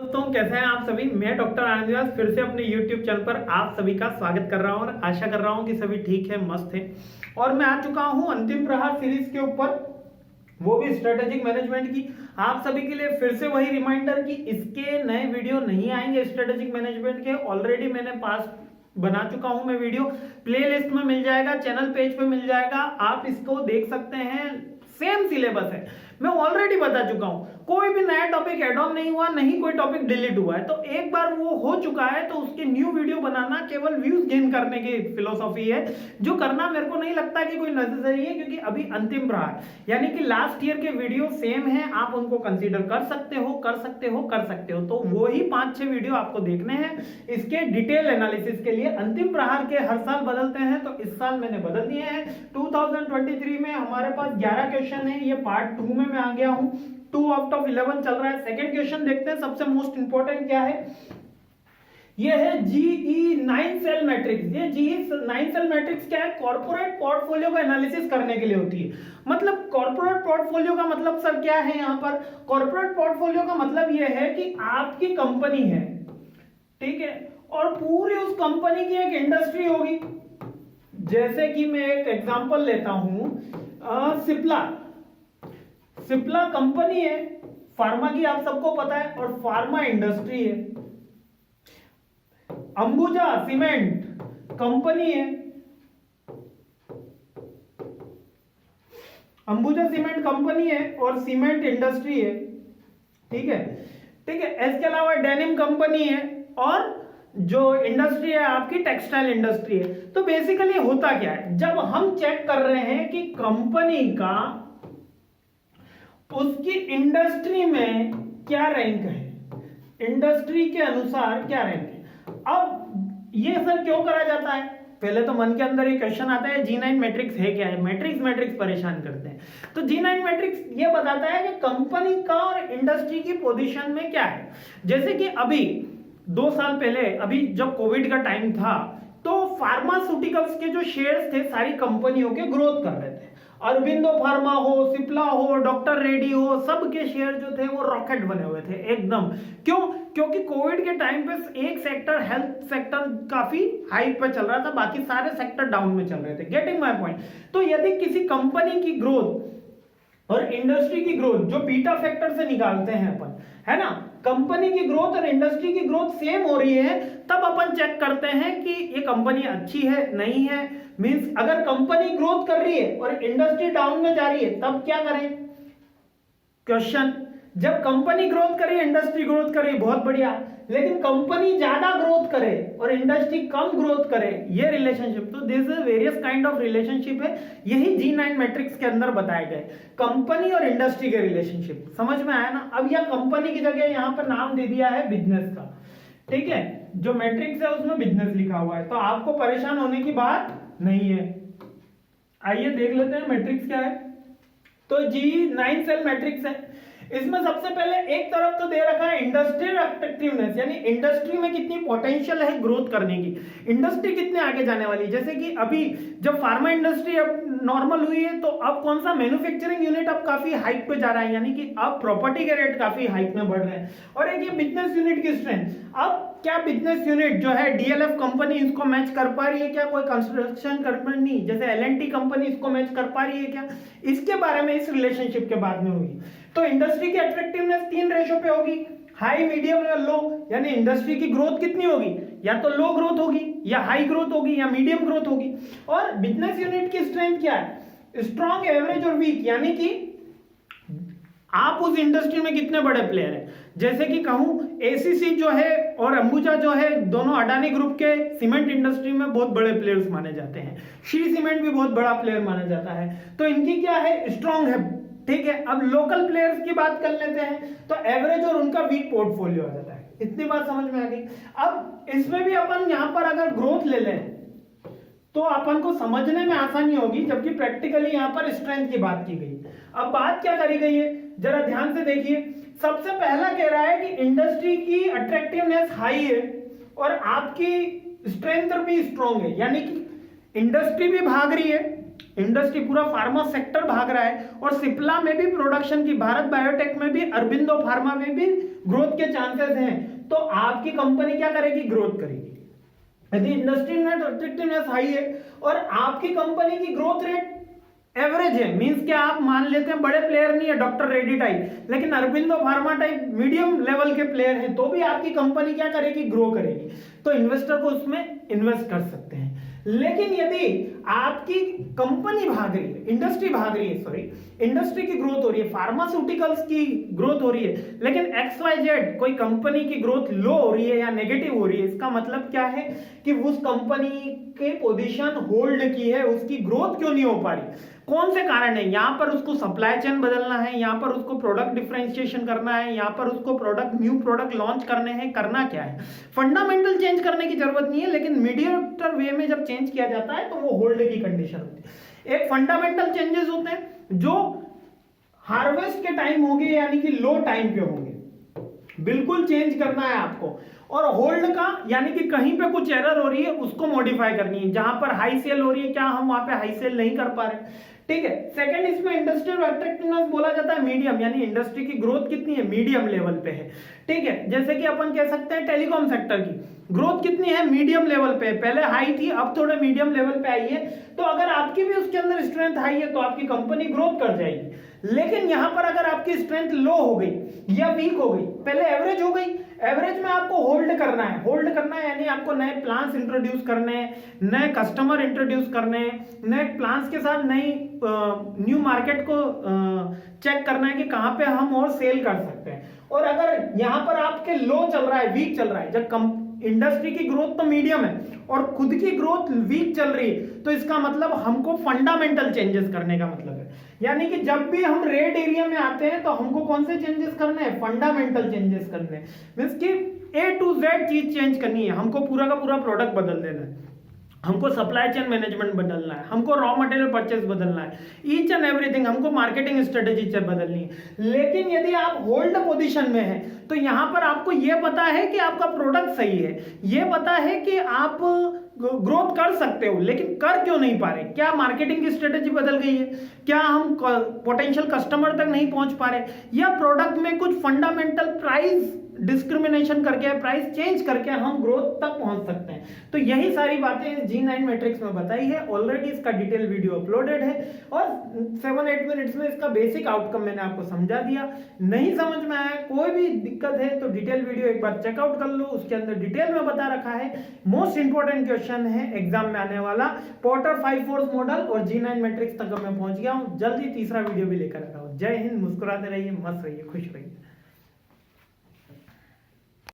दोस्तों, कैसे हैं आप सभी। मैं डॉक्टर आनंद व्यास फिर से अपने YouTube चैनल पर आप सभी का स्वागत कर रहा हूं और आशा कर रहा हूं कि सभी ठीक है, मस्त है। और मैं आ चुका हूं अंतिम प्रहार सीरीज के ऊपर, वो भी स्ट्रेटेजिक मैनेजमेंट की। आप सभी के लिए फिर से वही रिमाइंडर कि इसके नए वीडियो नहीं आएंगे स्ट्रेटेजिक मैनेजमेंट के। ऑलरेडी मैंने पास बना चुका हूं मैं वीडियो, प्लेलिस्ट में मिल जाएगा, चैनल पेज पे मिल जाएगा, आप इसको देख सकते हैं। सेम सिलेबस है, मैं ऑलरेडी बता चुका हूं। कोई भी नया टॉपिक ऐड ऑन नहीं हुआ, नहीं कोई टॉपिक डिलीट हुआ है। तो एक बार वो हो चुका है तो उसके न्यू वीडियो बनाना केवल व्यूज गेन करने की फिलोसॉफी है, जो करना मेरे को नहीं लगता कि कोई नेसेसरी है, क्योंकि अभी अंतिम प्रहार यानी कि लास्ट ईयर के वीडियो सेम है। आप उनको कंसीडर कर सकते हो, कर सकते हो, कर सकते हो। तो वो ही 5-6 वीडियो आपको देखने हैं इसके डिटेल एनालिसिस के लिए। अंतिम प्रहार के हर साल बदलते हैं, तो इस साल मैंने बदल दिए हैं। 2023 में हमारे पास 11 क्वेश्चन है। ये पार्ट 2 में मैं आ गया हूं। 2 आउट ऑफ 11 चल रहा है। सेकंड क्वेश्चन देखते हैं, सबसे मोस्ट इंपॉर्टेंट क्या है। ये है जीई 9 सेल मैट्रिक्स। ये जीई 9 सेल मैट्रिक्स क्या है? कॉर्पोरेट पोर्टफोलियो का एनालिसिस करने के लिए होती है। मतलब कॉर्पोरेट पोर्टफोलियो का मतलब सर क्या है यहाँ पर? कॉर्पोरेट पोर्टफोलियो का मतलब ये है कि आपकी कंपनी है, ठीक है, और पूरी उस कंपनी की एक इंडस्ट्री होगी। जैसे कि मैं एक एग्जांपल लेता हूं, सिप्ला कंपनी है, फार्मा की, आप सबको पता है, और फार्मा इंडस्ट्री है। अंबुजा सीमेंट कंपनी है, अंबुजा सीमेंट कंपनी है और सीमेंट इंडस्ट्री है, ठीक है, ठीक है। इसके अलावा डेनिम कंपनी है और जो इंडस्ट्री है आपकी टेक्सटाइल इंडस्ट्री है। तो बेसिकली होता क्या है, जब हम चेक कर रहे हैं कि कंपनी का उसकी इंडस्ट्री में क्या रैंक है, इंडस्ट्री के अनुसार क्या रैंक है। अब ये सर क्यों करा जाता है? पहले तो मन के अंदर ये क्वेश्चन आता है, G9 मैट्रिक्स है क्या है? मैट्रिक्स परेशान करते हैं। तो G9 मैट्रिक्स ये बताता है कि कंपनी का और इंडस्ट्री की पोजीशन में क्या है। जैसे कि अभी 2 साल पहले, अभी जब कोविड का टाइम था, तो फार्मास्यूटिकल्स के जो शेयर्स थे सारी कंपनियों के ग्रोथ कर रहे थे। अरबिंदो फार्मा हो, सिप्ला हो, डॉक्टर रेड्डी हो, सबके शेयर जो थे वो रॉकेट बने हुए थे एकदम। क्यों? क्योंकि कोविड के टाइम पे एक सेक्टर, हेल्थ सेक्टर, काफी हाइक पे चल रहा था, बाकी सारे सेक्टर डाउन में चल रहे थे। Getting my point? तो यदि किसी कंपनी की ग्रोथ और इंडस्ट्री की ग्रोथ, जो बीटा फैक्टर से निकालते हैं अपन, है ना, कंपनी की ग्रोथ और इंडस्ट्री की ग्रोथ सेम हो रही है, तब अपन चेक करते हैं कि ये कंपनी अच्छी है नहीं है। मींस अगर कंपनी ग्रोथ कर रही है और इंडस्ट्री डाउन में जा रही है, तब क्या करें? क्वेश्चन, जब कंपनी ग्रोथ कर रही है, इंडस्ट्री ग्रोथ कर रही है, बहुत बढ़िया, लेकिन कंपनी ज्यादा ग्रोथ करे और इंडस्ट्री कम ग्रोथ करे, ये रिलेशनशिप, तो this is various kind of relationship है। यही G9 मैट्रिक्स के अंदर बताए गए, कंपनी और इंडस्ट्री के रिलेशनशिप। समझ में आया ना? अब यह कंपनी की जगह यहां पर नाम दे दिया है बिजनेस का, ठीक है, जो मैट्रिक्स है उसमें बिजनेस लिखा हुआ है, तो आपको परेशान होने की बात नहीं है। आइए देख लेते हैं मैट्रिक्स क्या है। तो G9 सेल मैट्रिक्स है। इसमें सबसे पहले एक तरफ तो दे रखा है इंडस्ट्रियल अट्रैक्टिवनेस, यानी इंडस्ट्री में कितनी पोटेंशियल है ग्रोथ करने की, इंडस्ट्री कितने आगे जाने वाली है। जैसे कि अभी जब फार्मा इंडस्ट्री अब नॉर्मल हुई है, तो अब कौन सा मैन्युफैक्चरिंग यूनिट अब काफी हाइक पे जा रहा है, यानी कि अब प्रॉपर्टी के रेट काफी हाइक में बढ़ रहे हैं। और एक ये बिजनेस यूनिट की स्ट्रेंथ, अब क्या बिजनेस यूनिट जो है DLF कंपनी इसको मैच कर पा रही है क्या? कोई कंस्ट्रक्शन कंपनी जैसे L&T कंपनी इसको मैच कर पा रही है क्या? इसके बारे में इस रिलेशनशिप के बाद में होगी। तो इंडस्ट्री की अट्रैक्टिवनेस 3 रेशो पे होगी, हाई, मीडियम या लो। यानी इंडस्ट्री की ग्रोथ कितनी होगी? या तो लो ग्रोथ होगी, या हाई ग्रोथ होगी, या मीडियम ग्रोथ होगी। और बिजनेस यूनिट की स्ट्रेंथ क्या है? स्ट्रॉन्ग, एवरेज और वीक, यानी कि आप उस इंडस्ट्री में कितने बड़े प्लेयर हैं। जैसे कि कहूं ACC जो है और अंबुजा जो है, दोनों अडानी ग्रुप के सीमेंट इंडस्ट्री में बहुत बड़े प्लेयर्स माने जाते हैं। श्री सीमेंट भी बहुत बड़ा प्लेयर माना जाता है। तो इनकी क्या है? स्ट्रॉन्ग है, ठीक है। अब लोकल प्लेयर्स की बात कर लेते हैं, तो एवरेज और उनका वीक पोर्टफोलियो आ जाता है। इतनी बात समझ में आ गई। अब इसमें भी अपन यहां पर अगर ग्रोथ ले लें तो अपन को समझने में आसानी होगी, जबकि प्रैक्टिकली यहां पर स्ट्रेंथ की बात की गई। अब बात क्या करी गई है, जरा ध्यान से देखिए। सबसे पहला कह रहा है कि इंडस्ट्री की अट्रैक्टिवनेस हाई है और आपकी स्ट्रेंथ भी स्ट्रॉन्ग है, यानी कि इंडस्ट्री भी भाग रही है इंडस्ट्री पूरा फार्मा सेक्टर भाग रहा है, और सिप्ला में भी प्रोडक्शन की, भारत बायोटेक में भी, अरबिंदो फार्मा में भी ग्रोथ के चांसेस हैं, तो आपकी कंपनी क्या करेगी? ग्रोथ करेगी। यदि इंडस्ट्री में अट्रैक्टिवनेस हाई है और आपकी कंपनी की ग्रोथ रेट एवरेज है, मींस कि आप मान लेते हैं बड़े प्लेयर नहीं है डॉक्टर रेड्डी टाइप, लेकिन Aurobindo pharma type medium level के प्लेयर हैं, तो भी आपकी कंपनी क्या करेगी? ग्रो करेगी, तो इन्वेस्टर को उसमें इन्वेस्ट कर सकते हैं। लेकिन यदि आपकी कंपनी भाग रही है, इंडस्ट्री भाग रही है, सॉरी, इंडस्ट्री की ग्रोथ हो रही है, फार्मास्यूटिकल्स की ग्रोथ हो रही है, लेकिन XYZ कोई कंपनी की ग्रोथ लो हो रही है या नेगेटिव हो रही है, इसका मतलब क्या है कि उस कंपनी के पोजीशन होल्ड की है, उसकी ग्रोथ क्यों नहीं हो पा रही? कौन से कारण है? यहां पर उसको सप्लाई चेन बदलना है, यहां पर उसको प्रोडक्ट डिफरेंशिएशन करना है, यहां पर उसको न्यू प्रोडक्ट लॉन्च करने हैं, करना क्या है? फंडामेंटल चेंज करने की जरूरत नहीं है, लेकिन मीडिएटर वे में जब चेंज किया जाता है तो वो होल्ड की कंडीशन होती है। एक फंडामेंटल चेंजेस होते हैं जो हार्वेस्ट के टाइम होंगे, यानी कि लो टाइम पे होंगे, बिल्कुल चेंज करना है आपको। और होल्ड का यानी कि कहीं पे कुछ एरर हो रही है उसको मॉडिफाई करनी है। जहां पर हाई सेल हो रही है, क्या हम वहां पे हाई सेल नहीं कर पा रहे? ठीक है। सेकंड, इसमें इंडस्ट्रियल अट्रैक्टिवनेस बोला जाता है मीडियम, यानी इंडस्ट्री की ग्रोथ कितनी है? मीडियम लेवल पे है। ठीक है, जैसे कि अपन कह सकते हैं टेलीकॉम सेक्टर की ग्रोथ कितनी है? मीडियम लेवल पे, पहले हाई थी अब थोड़े मीडियम लेवल पे आई है। तो अगर आपकी भी उसके अंदर स्ट्रेंथ हाई है तो आपकी कंपनी ग्रोथ कर जाएगी। लेकिन यहां पर अगर आपकी स्ट्रेंथ लो हो गई या वीक हो गई, पहले एवरेज हो गई, एवरेज में आपको होल्ड करना है। होल्ड करना है यानी आपको नए प्लान्स इंट्रोड्यूस करने हैं, नए कस्टमर इंट्रोड्यूस करने हैं, नए प्लान्स के साथ नई न्यू मार्केट को चेक करना है कि कहां पे हम और सेल कर सकते हैं। और अगर यहां पर आपके लो चल रहा है, वीक चल रहा है, जब इंडस्ट्री की ग्रोथ तो मीडियम है और खुद की ग्रोथ वीक चल रही है, तो इसका मतलब हमको फंडामेंटल चेंजेस करने का मतलब है। यानी कि जब भी हम रेड एरिया में आते हैं तो हमको कौन से चेंजेस करने हैं? फंडामेंटल चेंजेस करने हैं। मींस कि A to Z चीज चेंज करनी है, हमको पूरा का पूरा प्रोडक्ट बदल देना है, हमको सप्लाई चेन मैनेजमेंट बदलना है, हमको रॉ मटेरियल परचेस बदलना है, ईच एंड एवरीथिंग, हमको मार्केटिंग स्ट्रेटेजी से बदलनी है। लेकिन यदि आप होल्ड पोजीशन में हैं तो यहां पर आपको यह पता है कि आपका प्रोडक्ट सही है, यह पता है कि आप ग्रोथ कर सकते हो, लेकिन कर क्यों नहीं पा रहे? क्या मार्केटिंग की स्ट्रेटेजी बदल गई है? क्या हम पोटेंशियल कस्टमर तक नहीं पहुंच पा रहे? या प्रोडक्ट में कुछ फंडामेंटल प्राइस डिस्क्रिमिनेशन करके, प्राइस चेंज करके हम ग्रोथ तक पहुंच सकते हैं? तो यही सारी बातें G9 मैट्रिक्स में बताई है। ऑलरेडी इसका डिटेल वीडियो अपलोडेड है और 7-8 मिनट्स में इसका बेसिक आउटकम मैंने आपको समझा दिया। नहीं समझ में आया, कोई भी दिक्कत है तो डिटेल वीडियो एक बार चेकआउट कर लो, उसके अंदर डिटेल में बता रखा है। मोस्ट इंपॉर्टेंट क्वेश्चन है एग्जाम में आने वाला, पोर्टर 5 फोर्स मॉडल और G9 मैट्रिक्स तक मैं पहुंच गया हूं। जल्दी तीसरा वीडियो भी लेकर आ रहा हूं। जय हिंद, मुस्कुराते रहिए, मस्त रहिए, खुश रहिए।